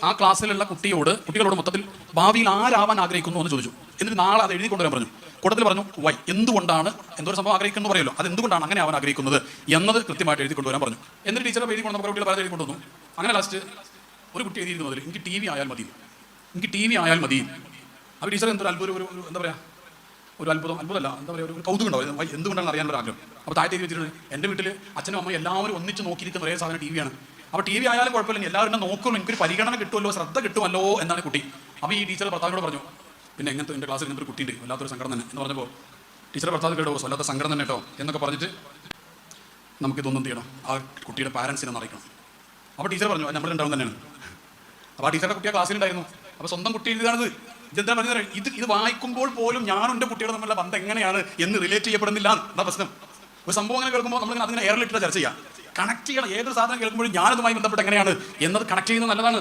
ആ ക്ലാസ്സിലുള്ള കുട്ടികളോട് മൊത്തത്തിൽ ഭാവിയിൽ ആരാവാൻ ആഗ്രഹിക്കുന്നു എന്ന് ചോദിച്ചു. എന്നിട്ട് നാളെ അത് എഴുതി കൊണ്ടുവരാൻ പറഞ്ഞു. കൂട്ടത്തിൽ പറഞ്ഞു വൈ, എന്തുകൊണ്ടാണ് എന്തോ ഒരു സംഭവം ആഗ്രഹിക്കുന്നു പറയുമല്ലോ, അത് എന്തുകൊണ്ടാണ് അങ്ങനെ ആവാൻ ആഗ്രഹിക്കുന്നത് എന്നത് കൃത്യമായിട്ട് എഴുതി കൊണ്ടുവരാൻ പറഞ്ഞു. എന്നിട്ട് ടീച്ചറെ എഴുതി കൊണ്ട് നമ്മുടെ കുട്ടികൾ പലരും എഴുതി കൊണ്ടുവന്നു. അങ്ങനെ ലാസ്റ്റ് ഒരു കുട്ടി എഴുതിയിരുന്നു അതിൽ എനിക്ക് TV ആയാൽ മതി, എനിക്ക് TV ആയാൽ മതി. അപ്പോൾ ടീച്ചർ എന്തൊരു അത്ഭുതം, ഒരു എന്താ പറയുക, ഒരു അത്ഭുതമല്ല, എന്താ പറയുക, ഒരു കൗതുകം ഉണ്ടാവും എന്തുകൊണ്ടാണ് അറിയാൻ ഒരു ആഗ്രഹം. അപ്പോൾ താഴെ എഴുതി വെച്ചിട്ടുണ്ട് എൻ്റെ വീട്ടിൽ അച്ഛനും അമ്മയും എല്ലാവരും ഒന്നിച്ച് നോക്കിയിരിക്കുന്ന ഒരേ സാധനം TV ആണ്. അപ്പോൾ TV ആയാലും കുഴപ്പമില്ല, എല്ലാവരും എന്നെ നോക്കുള്ളൂ, എനിക്കൊരു പരിഗണന കിട്ടുമല്ലോ, ശ്രദ്ധ കിട്ടുമല്ലോ എന്നാണ് കുട്ടി. അപ്പോൾ ഈ ടീച്ചർ ഭർത്താവിനോട് പറഞ്ഞു, പിന്നെ എങ്ങനത്തെ എൻ്റെ ക്ലാസ്സിൽ ഇങ്ങനത്തെ ഒരു കുട്ടിയുണ്ട്, വല്ലാത്തൊരു സങ്കടം തന്നെ എന്ന് പറഞ്ഞപ്പോൾ ടീച്ചറെ ഭർത്താവ് കേട്ടോ, വല്ലാത്ത സങ്കടം തന്നെ കേട്ടോ എന്നൊക്കെ പറഞ്ഞിട്ട് നമുക്കിതൊന്നും ചെയ്യണം, ആ കുട്ടിയുടെ പാരൻസിനെ അറിയിക്കണം. അപ്പോൾ ടീച്ചർ പറഞ്ഞു നമ്മൾ ഉണ്ടാവും തന്നെയാണ്. അപ്പോൾ ആ ടീച്ചറുടെ കുട്ടി ആ ക്ലാസ്സിലുണ്ടായിരുന്നു. അപ്പോൾ സ്വന്തം കുട്ടി എഴുതുകയാണിത്. ഇതെന്താ പറഞ്ഞത്, ഇത് വായിക്കുമ്പോൾ പോലും ഞാനും എൻ്റെ കുട്ടിയുടെ തമ്മിലുള്ള ബന്ധം എങ്ങനെയാണ് എന്ന് റിലേറ്റ് ചെയ്യപ്പെടുന്നില്ല എന്നാ പ്രശ്നം. ഒരു സംഭവം അങ്ങനെ കേൾക്കുമ്പോൾ നമ്മൾ അതിനെ എയറിലിട്ട് ചർച്ച ചെയ്യാം. കണക്ട് ചെയ്യണം, ഏതൊരു സാധനം കേൾക്കുമ്പോഴും ഞാനതുമായി ബന്ധപ്പെട്ട് എങ്ങനെയാണ് എന്നത് കണക്ട് ചെയ്യുന്നത് നല്ലതാണ്.